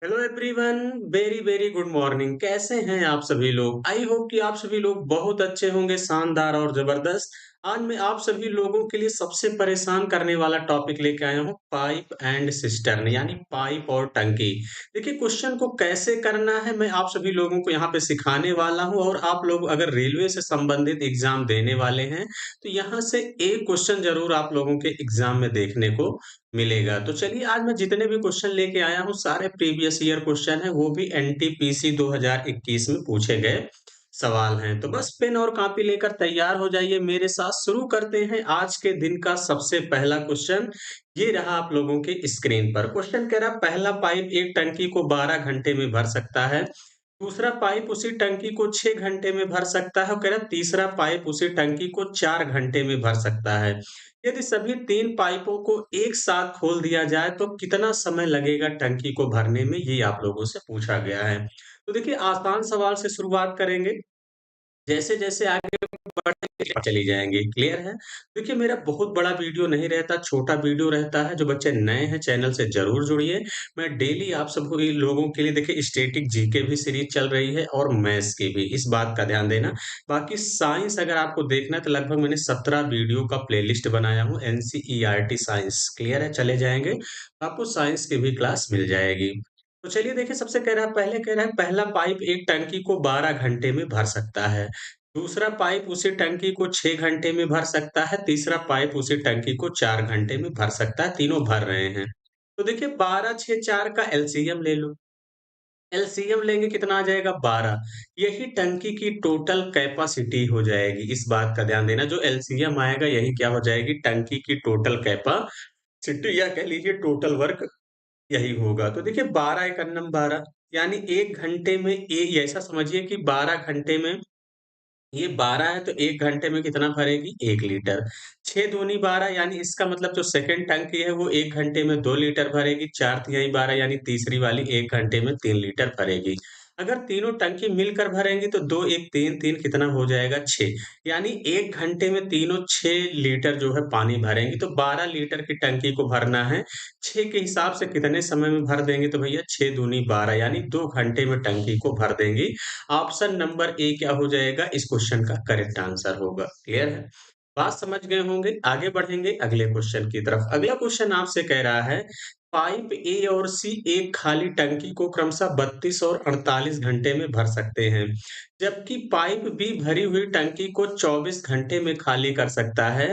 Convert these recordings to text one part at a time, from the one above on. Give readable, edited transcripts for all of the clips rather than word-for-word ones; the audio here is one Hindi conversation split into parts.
Hello everyone. Very very good morning. कैसे हैं आप सभी लोग? आई होप कि आप सभी लोग बहुत अच्छे होंगे, शानदार और जबरदस्त। आज मैं आप सभी लोगों के लिए सबसे परेशान करने वाला टॉपिक लेके आया हूँ, पाइप एंड सिस्टर्न, यानी पाइप और टंकी। देखिए, क्वेश्चन को कैसे करना है मैं आप सभी लोगों को यहाँ पे सिखाने वाला हूँ। और आप लोग अगर रेलवे से संबंधित एग्जाम देने वाले हैं तो यहाँ से एक क्वेश्चन जरूर आप लोगों के एग्जाम में देखने को मिलेगा। तो चलिए, आज मैं जितने भी क्वेश्चन लेके आया हूँ सारे प्रीवियस ईयर क्वेश्चन है, वो भी एनटीपीसी 2021 में पूछे गए सवाल हैं। तो बस पेन और कॉपी लेकर तैयार हो जाइए मेरे साथ। शुरू करते हैं आज के दिन का सबसे पहला क्वेश्चन। ये रहा आप लोगों के स्क्रीन पर। क्वेश्चन कह रहा, पहला पाइप एक टंकी को 12 घंटे में भर सकता है। दूसरा पाइप उसी टंकी को 6 घंटे में भर सकता है। कह रहा, तीसरा पाइप उसी टंकी को 4 घंटे में भर सकता है। यदि सभी तीन पाइपों को एक साथ खोल दिया जाए तो कितना समय लगेगा टंकी को भरने में, ये आप लोगों से पूछा गया है। तो देखिए, आसान सवाल से शुरुआत करेंगे। जैसे जैसे आगे बढ़ते चली जाएंगे। क्लियर है? देखिए, मेरा बहुत बड़ा वीडियो नहीं रहता, छोटा वीडियो रहता है। जो बच्चे नए हैं चैनल से जरूर जुड़िए। मैं डेली आप सबको लोगों के लिए, देखिए, स्टैटिक जीके भी सीरीज चल रही है और मैथ्स की भी, इस बात का ध्यान देना। बाकी साइंस अगर आपको देखना है तो लगभग मैंने 17 वीडियो का प्लेलिस्ट बनाया हूँ, एनसीईआरटी साइंस। क्लियर है? चले जाएंगे, आपको साइंस की भी क्लास मिल जाएगी। तो चलिए देखिए, सबसे कह रहा है, पहले कह रहा है पहला पाइप एक टंकी को 12 घंटे में भर सकता है। दूसरा पाइप उसी टंकी को 6 घंटे में भर सकता है। तीसरा पाइप उसी टंकी को 4 घंटे में भर सकता है। तीनों भर रहे हैं। तो देखिए, 12 6 4 का एलसीएम ले लो। एलसीएम लेंगे कितना आ जाएगा? 12। यही टंकी की टोटल कैपेसिटी हो जाएगी। इस बात का ध्यान देना, जो एलसीएम आएगा यही क्या हो जाएगी? टंकी की टोटल कैपेसिटी, या कह लीजिए टोटल वर्क, यही होगा। तो देखिए, 12 एक अन्नम 12, यानी 1 घंटे में ऐसा समझिए कि 12 घंटे में ये 12 है तो 1 घंटे में कितना भरेगी? 1 लीटर। 6 दूनी 12, यानी इसका मतलब जो सेकंड टंकी है वो 1 घंटे में 2 लीटर भरेगी। 4 तिहाई 12, यानी तीसरी वाली 1 घंटे में 3 लीटर भरेगी। अगर तीनों टंकी मिलकर भरेंगी तो 2 1 3 3 कितना हो जाएगा? 6। यानी 1 घंटे में तीनों 6 लीटर जो है पानी भरेंगी। तो 12 लीटर की टंकी को भरना है, 6 के हिसाब से कितने समय में भर देंगे? तो भैया 6 दूनी 12, यानी 2 घंटे में टंकी को भर देंगी। ऑप्शन नंबर ए क्या हो जाएगा? इस क्वेश्चन का करेक्ट आंसर होगा। क्लियर है? बात समझ गए होंगे। आगे बढ़ेंगे अगले क्वेश्चन की तरफ। अगला क्वेश्चन आपसे कह रहा है, पाइप ए और सी एक खाली टंकी को क्रमशः 32 और 48 घंटे में भर सकते हैं, जबकि पाइप बी भरी हुई टंकी को 24 घंटे में खाली कर सकता है।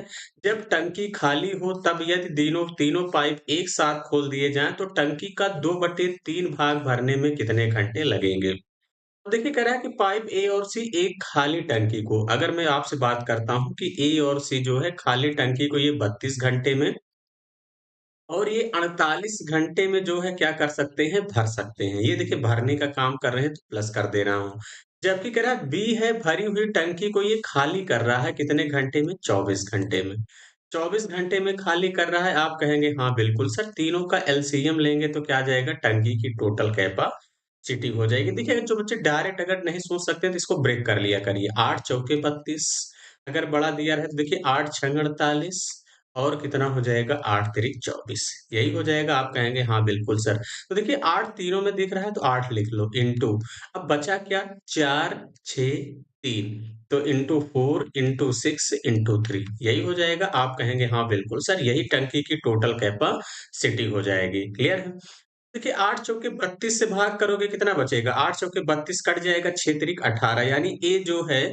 जब टंकी खाली हो तब यदि तीनों तीनों पाइप एक साथ खोल दिए जाएं तो टंकी का 2/3 भाग भरने में कितने घंटे लगेंगे? तो देखिए, कह रहा है कि पाइप ए और सी एक खाली टंकी को, अगर मैं आपसे बात करता हूँ कि ए और सी जो है खाली टंकी को ये 32 घंटे में और ये 48 घंटे में जो है क्या कर सकते हैं? भर सकते हैं। ये देखिए, भरने का काम कर रहे हैं तो प्लस कर दे रहा हूँ। जबकि कह रहा है बी है, भरी हुई टंकी को ये खाली कर रहा है कितने घंटे में? 24 घंटे में। 24 घंटे में खाली कर रहा है। आप कहेंगे हाँ बिल्कुल सर, तीनों का एलसीएम लेंगे तो क्या आ जाएगा? टंकी की टोटल कैपेसिटी हो जाएगी। देखिए, जो बच्चे डायरेक्ट अगर नहीं सोच सकते तो इसको ब्रेक कर लिया करिए। 8 चौके 32, अगर बड़ा दिया रहे तो देखिए 8 छंग 48, और कितना हो जाएगा? 8 तिरिक 24, यही हो जाएगा। आप कहेंगे हाँ बिल्कुल सर। तो देखिए, 8 तीनों में दिख रहा है तो 8 लिख लो, इंटू, अब बचा क्या? 4 6 3, तो इंटू 4 इंटू 6 इंटू 3, यही हो जाएगा। आप कहेंगे हाँ बिल्कुल सर, यही टंकी की टोटल कैपेसिटी हो जाएगी। क्लियर है? देखिए, 8 चौके 32 से भाग करोगे कितना बचेगा? 8 चौके 32 कट जाएगा, 6 तिरिक 18, यानी ए जो है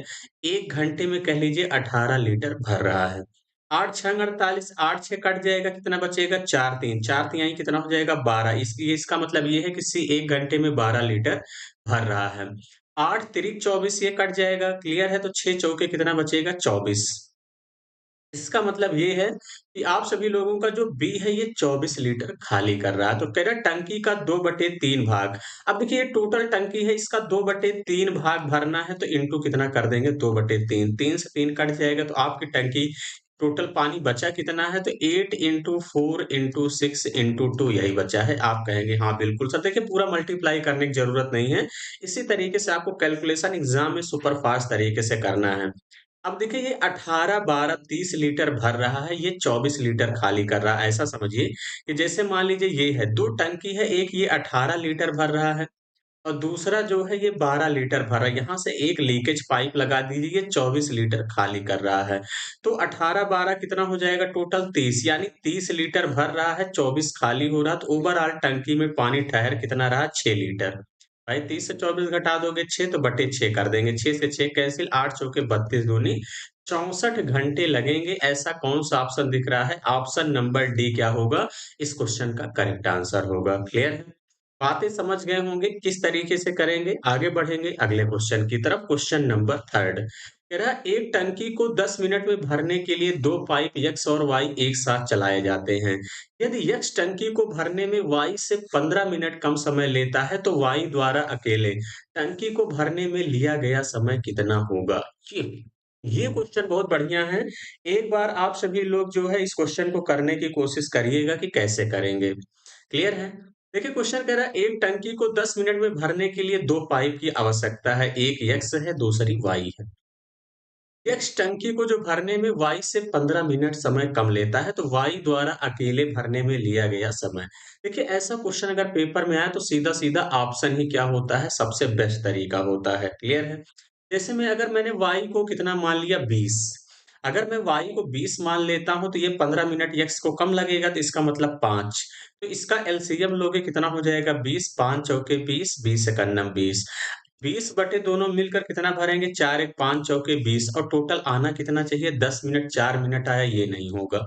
1 घंटे में कह लीजिए 18 लीटर भर रहा है। 8 छंग 48, 8 6 कट जाएगा, कितना बचेगा? 4 3, 4 तिहाई कितना हो जाएगा? 12। इसका मतलब ये है कि सी 1 घंटे में 12 लीटर भर रहा है। 8 तिरिक 24 ये कट जाएगा। क्लियर है? तो 6 चौके कितना बचेगा? 24। इसका मतलब ये है कि आप सभी लोगों का जो बी है ये 24 लीटर खाली कर रहा है। तो कह रहा है टंकी का 2/3 भाग। अब देखिए, ये टोटल टंकी है, इसका 2/3 भाग भरना है तो इंटू कितना कर देंगे? 2/3, 3 से 3 कट जाएगा तो आपकी टंकी टोटल पानी बचा कितना है? तो 8 इंटू 4 इंटू 6 इंटू 2, यही बचा है। आप कहेंगे हाँ बिल्कुल सर। देखिए, पूरा मल्टीप्लाई करने की जरूरत नहीं है। इसी तरीके से आपको कैलकुलेशन एग्जाम में सुपर फास्ट तरीके से करना है। अब देखिए ये 18, 12, 30 लीटर भर रहा है, ये 24 लीटर खाली कर रहा है। ऐसा समझिए कि जैसे मान लीजिए ये है 2 टंकी है, एक ये 18 लीटर भर रहा है और दूसरा जो है ये 12 लीटर भर रहा है। यहाँ से एक लीकेज पाइप लगा दीजिए, ये 24 लीटर खाली कर रहा है। तो 18, 12 कितना हो जाएगा टोटल 30, यानी 30 लीटर भर रहा है, 24 खाली हो रहा है, तो ओवरऑल टंकी में पानी ठहर कितना रहा 6 लीटर। भाई 30 से 24 घटा दोगे 6 तो बटे 6 कर देंगे। 6 से 6 कैंसिल, 8 चौके 32 दूनी 64 घंटे लगेंगे। ऐसा कौन सा ऑप्शन दिख रहा है? ऑप्शन नंबर डी क्या होगा? इस क्वेश्चन का करेक्ट आंसर होगा। क्लियर है? बातें समझ गए होंगे किस तरीके से करेंगे। आगे बढ़ेंगे अगले क्वेश्चन की तरफ। क्वेश्चन नंबर थर्ड कह रहा है, एक टंकी को 10 मिनट में भरने के लिए दो पाइप यक्स और वाई एक साथ चलाए जाते हैं। यदि यक्स टंकी को भरने में वाई से 15 मिनट कम समय लेता है तो वाई द्वारा अकेले टंकी को भरने में लिया गया समय कितना होगा? ये ये क्वेश्चन बहुत बढ़िया है। एक बार आप सभी लोग जो है इस क्वेश्चन को करने की कोशिश करिएगा कि कैसे करेंगे। क्लियर है? देखिए क्वेश्चन कह रहा है, एक टंकी को 10 मिनट में भरने के लिए दो पाइप की आवश्यकता है, एक एक्स है दूसरी वाई है। एक्स टंकी को जो भरने में वाई से 15 मिनट समय कम लेता है तो वाई द्वारा अकेले भरने में लिया गया समय। देखिए ऐसा क्वेश्चन अगर पेपर में आए तो सीधा सीधा ऑप्शन ही क्या होता है, सबसे बेस्ट तरीका होता है। क्लियर है? जैसे मैंने वाई को कितना मान लिया 20। अगर मैं वाई को 20 मान लेता हूं तो ये 15 मिनट एक्स को कम लगेगा, तो इसका मतलब 5। तो इसका एलसीएम लोगे कितना हो जाएगा 20, 5 चौके 20, 20 एकन्नम 20। 20 बटे दोनों मिलकर कितना भरेंगे 4 एक 5 चौके 20, और टोटल आना कितना चाहिए 10 मिनट। 4 मिनट आया, ये नहीं होगा।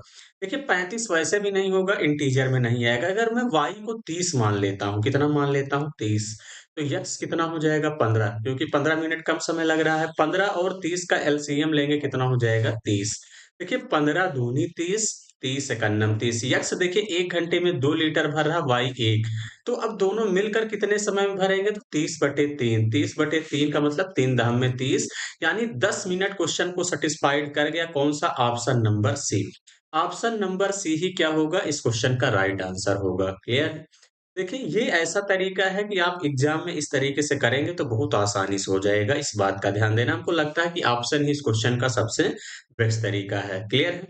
देखिए 35 वैसे भी नहीं होगा, इंटीजर में नहीं आएगा। अगर मैं y को 30 मान लेता हूँ, कितना मान लेता हूँ 30, तो x कितना हो जाएगा 15, क्योंकि 15 मिनट कम समय लग रहा है। 15 और 30 का एलसीएम लेंगे कितना हो जाएगा 30। देखिए 15 दूनी 30, 30 एकन्नम 30। यक्स देखिए 1 घंटे में 2 लीटर भर रहा, वाई 1। तो अब दोनों मिलकर कितने समय में भरेंगे, तो 30/3। 30/3 का मतलब 3 दाम में 30, यानी 10 मिनट क्वेश्चन को सेटिस्फाइड कर गया। कौन सा? Option number C. Option number C ही क्या होगा, इस क्वेश्चन का राइट आंसर होगा। क्लियर? देखिए ये ऐसा तरीका है कि आप एग्जाम में इस तरीके से करेंगे तो बहुत आसानी से हो जाएगा। इस बात का ध्यान देना। हमको लगता है कि ऑप्शन ही इस क्वेश्चन का सबसे बेस्ट तरीका है। क्लियर है?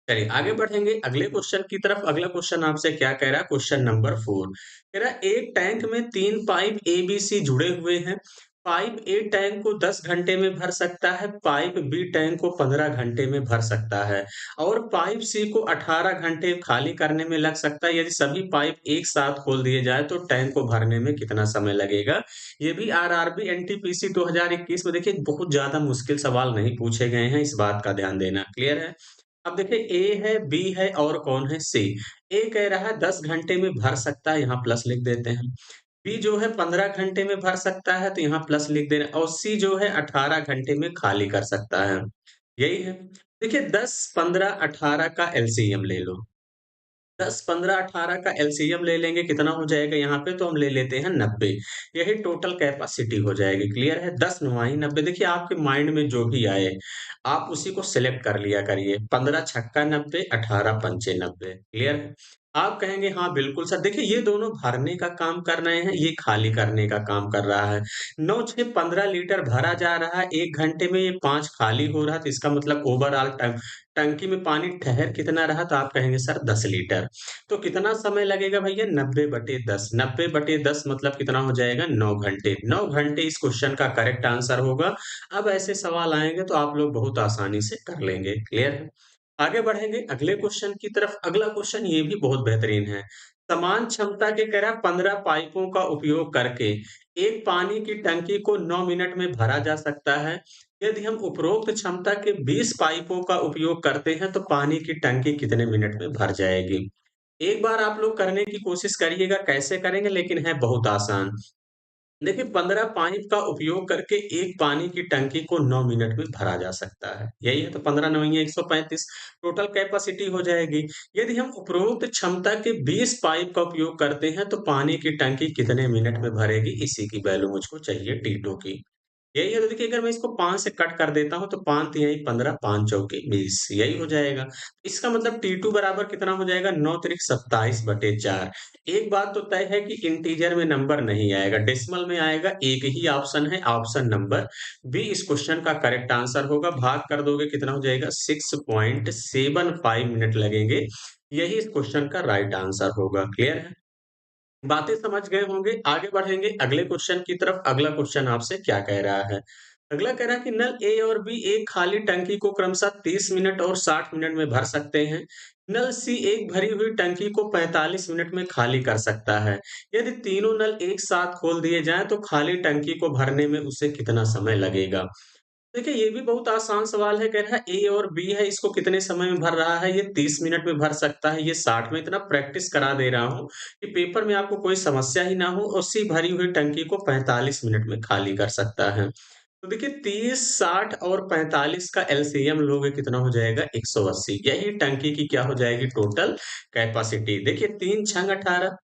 चलिए आगे बढ़ेंगे अगले क्वेश्चन की तरफ। अगला क्वेश्चन आपसे क्या कह रहा है? क्वेश्चन नंबर 4 कह रहा है, एक टैंक में 3 पाइप ए बी सी जुड़े हुए हैं। पाइप ए टैंक को 10 घंटे में भर सकता है, पाइप बी टैंक को 15 घंटे में भर सकता है, और पाइप सी को 18 घंटे खाली करने में लग सकता है। यदि सभी पाइप एक साथ खोल दिए जाए तो टैंक को भरने में कितना समय लगेगा? ये भी आरआरबी एनटीपीसी 2021 में देखिए बहुत ज्यादा मुश्किल सवाल नहीं पूछे गए हैं, इस बात का ध्यान देना। क्लियर है? अब देखिए ए है, बी है और कौन है? सी। ए कह रहा है 10 घंटे में भर सकता है, यहाँ प्लस लिख देते हैं। बी जो है 15 घंटे में भर सकता है, तो यहाँ प्लस लिख देना। और सी जो है 18 घंटे में खाली कर सकता है। यही है। देखिए 10, 15, 18 का एलसीएम ले लो। 10, 15, 18 का एलसीएम ले लेंगे कितना हो जाएगा यहाँ पे, तो हम ले लेते हैं 90। यही टोटल कैपेसिटी हो जाएगी। क्लियर है? 10 9 90। देखिए आपके माइंड में जो भी आए आप उसी को सिलेक्ट कर लिया करिए। 15 छक्का 90, 18 पंचे 90। क्लियर है? आप कहेंगे हाँ बिल्कुल सर। देखिए ये दोनों भरने का काम कर रहे हैं, ये खाली करने का काम कर रहा है। 9 6 15 लीटर भरा जा रहा है, 1 घंटे में ये 5 खाली हो रहा है, तो इसका मतलब ओवरऑल टंकी में पानी ठहर कितना रहा, तो आप कहेंगे सर 10 लीटर। तो कितना समय लगेगा भैया? 90/10। 90/10 मतलब कितना हो जाएगा? 9 घंटे। 9 घंटे इस क्वेश्चन का करेक्ट आंसर होगा। अब ऐसे सवाल आएंगे तो आप लोग बहुत आसानी से कर लेंगे। क्लियर है? आगे बढ़ेंगे अगले क्वेश्चन की तरफ। अगला क्वेश्चन ये भी बहुत बेहतरीन है। समान क्षमता के कह रहा 15 पाइपों का उपयोग करके एक पानी की टंकी को 9 मिनट में भरा जा सकता है। यदि हम उपरोक्त क्षमता के 20 पाइपों का उपयोग करते हैं तो पानी की टंकी कितने मिनट में भर जाएगी? एक बार आप लोग करने की कोशिश करिएगा कैसे करेंगे, लेकिन है बहुत आसान। देखिए 15 पाइप का उपयोग करके एक पानी की टंकी को 9 मिनट में भरा जा सकता है। यही है, तो 15 9 135 टोटल कैपेसिटी हो जाएगी। यदि हम उपरोक्त क्षमता के 20 पाइप का उपयोग करते हैं तो पानी की टंकी कितने मिनट में भरेगी? इसी की वैल्यू मुझको चाहिए T2 की। यही है, तो देखिए अगर मैं इसको 5 से कट कर देता हूँ तो 5 तिहाई 15, 5 चौके 20 यही हो जाएगा। इसका मतलब T2 बराबर कितना हो जाएगा 9 तिरिक 27/4। एक बात तो तय है कि इंटीजर में नंबर नहीं आएगा, डेसिमल में आएगा। एक ही ऑप्शन है, ऑप्शन नंबर बी इस क्वेश्चन का करेक्ट आंसर होगा। भाग कर दोगे कितना हो जाएगा 6.75 मिनट लगेंगे। यही इस क्वेश्चन का राइट आंसर होगा। क्लियर है? बातें समझ गए होंगे, आगे बढ़ेंगे अगले क्वेश्चन की तरफ। अगला क्वेश्चन आपसे क्या कह रहा है? अगला कह रहा है कि नल ए और बी एक खाली टंकी को क्रमशः 30 मिनट और 60 मिनट में भर सकते हैं। नल सी एक भरी हुई टंकी को 45 मिनट में खाली कर सकता है। यदि तीनों नल एक साथ खोल दिए जाएं तो खाली टंकी को भरने में उसे कितना समय लगेगा? देखिए, ये भी बहुत आसान सवाल है, कह रहा है ए और बी है, इसको कितने समय में भर रहा है, ये 30 मिनट में भर सकता है, ये 60 में। इतना प्रैक्टिस करा दे रहा हूँ कि पेपर में आपको कोई समस्या ही ना हो, उसी भरी हुई टंकी को 45 मिनट में खाली कर सकता है। तो देखिए 30, 60 और 45 का एलसीएम लोगे कितना हो जाएगा 180। यही टंकी की क्या हो जाएगी टोटल कैपेसिटी। देखिए 3 छंग 18,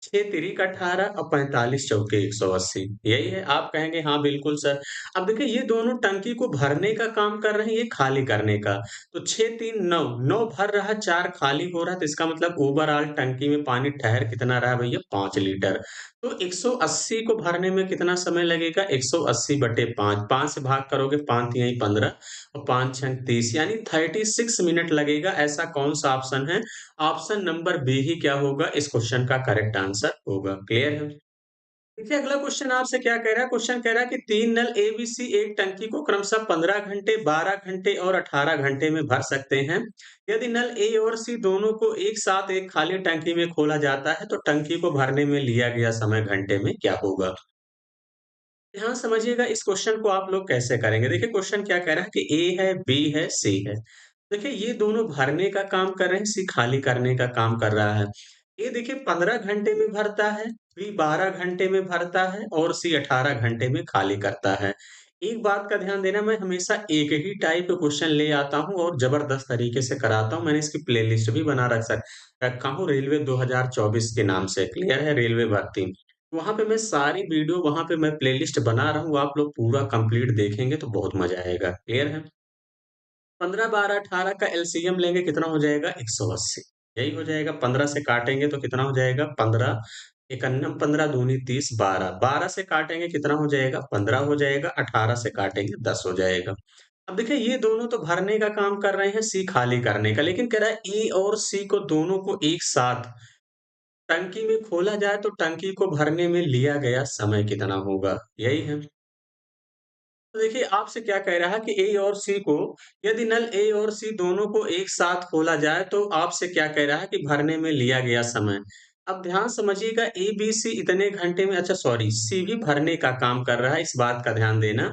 6 तिरिक 18 और 45 चौके 180 यही है। आप कहेंगे हाँ बिल्कुल सर। अब देखिए ये दोनों टंकी को भरने का काम कर रहे हैं, ये खाली करने का। तो 6 3 9, 9 भर रहा है, 4 खाली हो रहा है, तो इसका मतलब ओवरऑल टंकी में पानी ठहर कितना रहा है भैया 5 लीटर। तो 180 को भरने में कितना समय लगेगा 180/5। 5 से भाग करोगे 5 तिहाई 15 और 5 छंग 30 यानी 36 मिनट लगेगा। ऐसा कौन सा ऑप्शन है? ऑप्शन नंबर बी ही क्या होगा इस क्वेश्चन का करेक्ट आंसर होगा। क्लियर है? देखिए अगला क्वेश्चन आपसे क्या कह रहा है? क्वेश्चन कह रहा है कि 3 नल एबीसी एक टंकी को क्रमशः 15 घंटे, 12 घंटे और 18 घंटे में भर सकते हैं। यदि नल ए और सी दोनों को एक साथ एक खाली टंकी में खोला जाता है तो टंकी को भरने में लिया गया समय घंटे में क्या होगा? ध्यान समझिएगा इस क्वेश्चन को आप लोग कैसे करेंगे। देखिए क्वेश्चन क्या कह रहा है कि ए है, बी है, सी है। देखिए ये दोनों भरने का काम कर रहे हैं, सी खाली करने का काम कर रहा है। ये देखिए 15 घंटे में भरता है, बी 12 घंटे में भरता है और सी 18 घंटे में खाली करता है। एक बात का ध्यान देना, मैं हमेशा एक ही टाइप का क्वेश्चन ले आता हूँ और जबरदस्त तरीके से कराता हूँ। मैंने इसकी प्लेलिस्ट भी बना रखा हूँ रेलवे 2024 के नाम से। क्लियर है? रेलवे भर्ती। वहाँ पे मैं सारी वीडियो वहाँ पे मैं प्लेलिस्ट बना रहा हूँ, आप लोग पूरा कंप्लीट देखेंगे तो बहुत मजा आएगा। क्लियर है? 15, 12, 18 का एलसीएम लेंगे कितना हो जाएगा 180। यही हो जाएगा। 15 से काटेंगे तो कितना हो जाएगा 15 एकन्नम 15 दूनी 30 12। 12 से काटेंगे कितना हो जाएगा 15 हो जाएगा। 18 से काटेंगे 10 हो जाएगा। अब देखिए ये दोनों तो भरने का काम कर रहे हैं, सी खाली करने का, लेकिन कह रहा है ए और सी को दोनों को एक साथ टंकी में खोला जाए तो टंकी को भरने में लिया गया समय कितना होगा? यही है। तो देखिए आपसे क्या कह रहा है कि ए और सी को, यदि नल ए और सी दोनों को एक साथ खोला जाए तो आपसे क्या कह रहा है कि भरने में लिया गया समय। अब ध्यान समझिएगा ए बी सी इतने घंटे में, अच्छा सॉरी, सी भी भरने का काम कर रहा है, इस बात का ध्यान देना।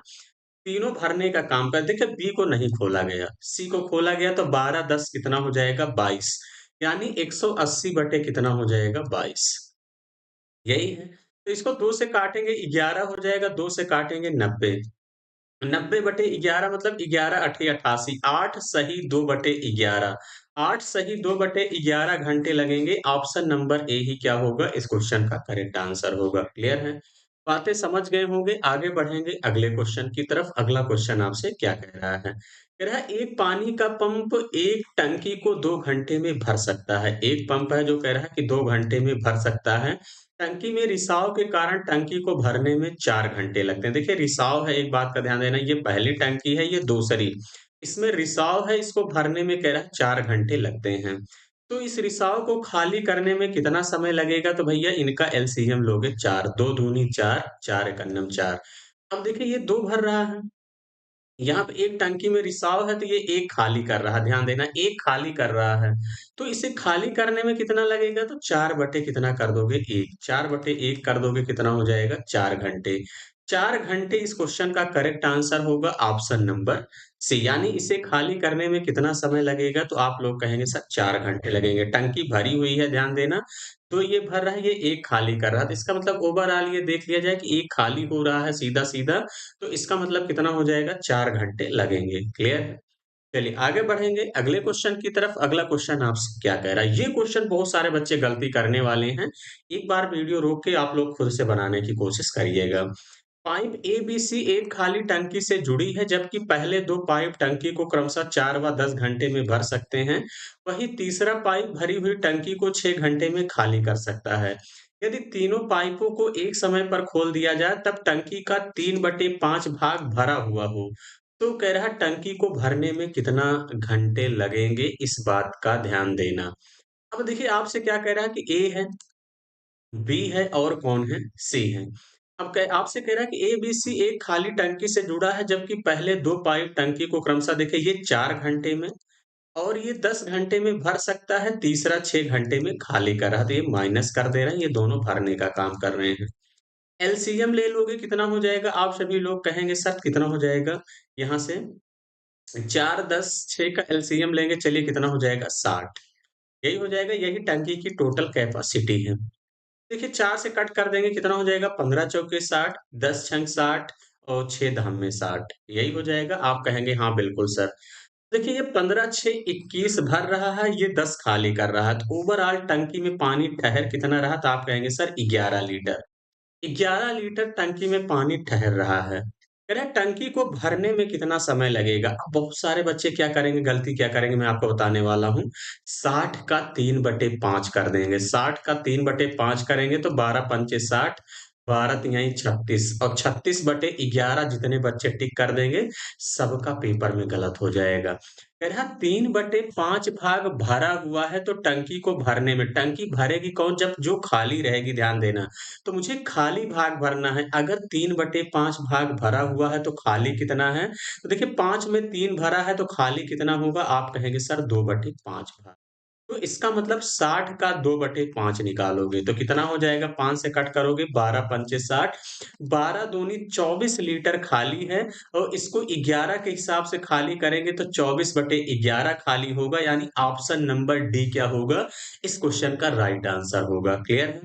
तीनों भरने का काम कर, देखिए बी को नहीं खोला गया, सी को खोला गया, तो 12 10 कितना हो जाएगा 22 यानी 180 बटे कितना हो जाएगा 22। यही है। तो इसको 2 से काटेंगे 11 हो जाएगा, 2 से काटेंगे 90। 90/11 मतलब 11 अठे 88, 8 सही 2/11। 8 सही 2/11 घंटे लगेंगे। ऑप्शन नंबर ए ही क्या होगा इस क्वेश्चन का करेक्ट आंसर होगा। क्लियर है? बातें समझ गए होंगे, आगे बढ़ेंगे अगले क्वेश्चन की तरफ। अगला क्वेश्चन आपसे क्या कह रहा है? कह रहा है एक पानी का पंप एक टंकी को 2 घंटे में भर सकता है। एक पंप है जो कह रहा है कि 2 घंटे में भर सकता है। टंकी में रिसाव के कारण टंकी को भरने में 4 घंटे लगते हैं। देखिए रिसाव है, एक बात का ध्यान देना, ये पहली टंकी है, ये दूसरी। इसमें रिसाव है, इसको भरने में कह रहा है 4 घंटे लगते हैं। तो इस रिसाव को खाली करने में कितना समय लगेगा? तो भैया इनका एलसीएम लोगे 4, 2 दूनी 4, 4 एकन्नम 4। अब देखिए ये 2 भर रहा है, यहाँ पे एक टंकी में रिसाव है तो ये एक खाली कर रहा है, ध्यान देना एक खाली कर रहा है। तो इसे खाली करने में कितना लगेगा? तो 4 बटे कितना कर दोगे 1, 4 बटे 1 कर दोगे कितना हो जाएगा 4 घंटे। 4 घंटे इस क्वेश्चन का करेक्ट आंसर होगा ऑप्शन नंबर सी। यानी इसे खाली करने में कितना समय लगेगा? तो आप लोग कहेंगे सर 4 घंटे लगेंगे। टंकी भरी हुई है, ध्यान देना। तो ये भर रहा है, ये एक खाली कर रहा है। तो इसका मतलब ओवरऑल ये देख लिया जाए कि एक खाली हो रहा है सीधा-सीधा, तो इसका मतलब कितना हो जाएगा 4 घंटे लगेंगे। क्लियर है? चलिए आगे बढ़ेंगे अगले क्वेश्चन की तरफ। अगला क्वेश्चन आपसे क्या कह रहा है? ये क्वेश्चन बहुत सारे बच्चे गलती करने वाले हैं। एक बार वीडियो रोक के आप लोग खुद से बनाने की कोशिश करिएगा। पाइप एबीसी एक खाली टंकी से जुड़ी है, जबकि पहले 2 पाइप टंकी को क्रमशः 4 व 10 घंटे में भर सकते हैं। वहीं तीसरा पाइप भरी हुई टंकी को 6 घंटे में खाली कर सकता है। यदि तीनों पाइपों को एक समय पर खोल दिया जाए, तब टंकी का 3/5 भाग भरा हुआ हो, तो कह रहा है टंकी को भरने में कितना घंटे लगेंगे, इस बात का ध्यान देना। अब देखिए आपसे क्या कह रहा है कि ए है, बी है और कौन है? सी है। अब कह आपसे कह रहा है कि ए, बी, सी एक खाली टंकी से जुड़ा है, जबकि पहले 2 पाइप टंकी को क्रमशः देखिए ये 4 घंटे में और ये 10 घंटे में भर सकता है, तीसरा 6 घंटे में खाली कर रहा है, तो ये माइनस कर दे रहे हैं, ये दोनों भरने का काम कर रहे हैं। एलसीएम ले लोगे कितना हो जाएगा? आप सभी लोग कहेंगे सर कितना हो जाएगा? यहाँ से 4, 10, 6 का एलसीएम लेंगे, चलिए कितना हो जाएगा? 60 यही हो जाएगा, यही टंकी की टोटल कैपेसिटी है। देखिए 4 से कट कर देंगे कितना हो जाएगा 15 चौके 60, 10 छंग 60 और 6 धाम में 60 यही हो जाएगा। आप कहेंगे हाँ बिल्कुल सर। देखिए ये 15 6 21 भर रहा है, ये 10 खाली कर रहा है, तो ओवरऑल टंकी में पानी ठहर कितना रहा? तो आप कहेंगे सर 11 लीटर। 11 लीटर टंकी में पानी ठहर रहा है। कह रहा है टंकी को भरने में कितना समय लगेगा? अब बहुत सारे बच्चे क्या करेंगे, गलती क्या करेंगे मैं आपको बताने वाला हूँ। 60 का 3/5 कर देंगे। 60 का 3/5 करेंगे तो 12 पंचे 60, 12 तिहाई 36 और 36/11 जितने बच्चे टिक कर देंगे, सबका पेपर में गलत हो जाएगा। कह रहा 3/5 भाग भरा हुआ है, तो टंकी को भरने में टंकी भरेगी कौन? जब जो खाली रहेगी, ध्यान देना। तो मुझे खाली भाग भरना है। अगर 3/5 भाग भरा हुआ है तो खाली कितना है? तो देखिए 5 में 3 भरा है तो खाली कितना होगा? आप कहेंगे सर 2/5 भाग। तो इसका मतलब 60 का 2/5 निकालोगे तो कितना हो जाएगा? 5 से कट करोगे 12 पंचे 60, 12 दूनी 24 लीटर खाली है और इसको 11 के हिसाब से खाली करेंगे तो 24/11 खाली होगा, यानी ऑप्शन नंबर डी क्या होगा? इस क्वेश्चन का राइट आंसर होगा। क्लियर है?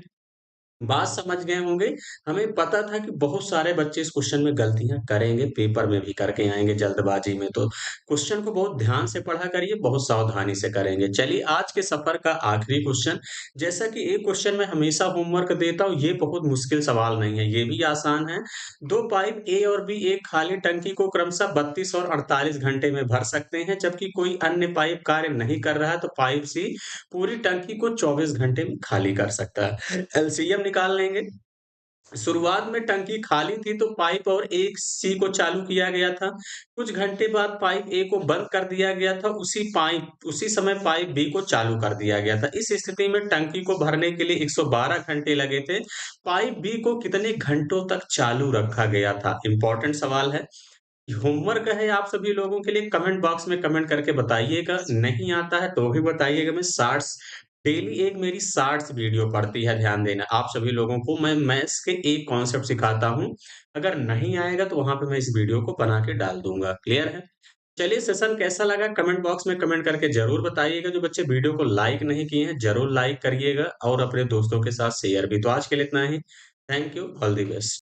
बात समझ गए होंगे। हमें पता था कि बहुत सारे बच्चे इस क्वेश्चन में गलतियाँ करेंगे, पेपर में भी करके आएँगे जल्दबाजी में, तो क्वेश्चन को बहुत ध्यान से पढ़ा करिए, बहुत सावधानी से करेंगे। चलिए आज के सफ़र का आखिरी क्वेश्चन, जैसा कि एक क्वेश्चन मैं हमेशा होमवर्क देता हूँ, ये बहुत मुश्किल सवाल नहीं है, ये भी आसान है। 2 पाइप ए और बी एक खाली टंकी को क्रमशः 32 और 48 घंटे में भर सकते हैं, जबकि कोई अन्य पाइप कार्य नहीं कर रहा है, तो पाइप सी पूरी टंकी को 24 घंटे में खाली कर सकता है। एलसीएम निकाल लेंगे। शुरुआत में टंकी खाली थी तो पाइप और एक सी को चालू किया गया था। कुछ घंटे बाद पाइप ए को बंद कर दिया गया था। उसी समय पाइप बी को चालू कर दिया गया था। इस स्थिति में टंकी को भरने के लिए 112 घंटे लगे थे। पाइप बी को कितने घंटों तक चालू रखा गया था? इम्पोर्टेंट सवाल है। होमवर्क है आप सभी लोगों के लिए, कमेंट बॉक्स में कमेंट करके बताइएगा। नहीं आता है तो भी बताइएगा। मैं शॉर्ट्स डेली एक मेरी शॉर्ट्स वीडियो पड़ती है, ध्यान देना। आप सभी लोगों को मैं मैथ्स के एक कॉन्सेप्ट सिखाता हूँ। अगर नहीं आएगा तो वहाँ पे मैं इस वीडियो को बना के डाल दूँगा। क्लियर है? चलिए सेशन कैसा लगा कमेंट बॉक्स में कमेंट करके ज़रूर बताइएगा। जो बच्चे वीडियो को लाइक नहीं किए हैं, ज़रूर लाइक करिएगा और अपने दोस्तों के साथ शेयर भी। तो आज के लिए इतना ही। Thank you, all the best.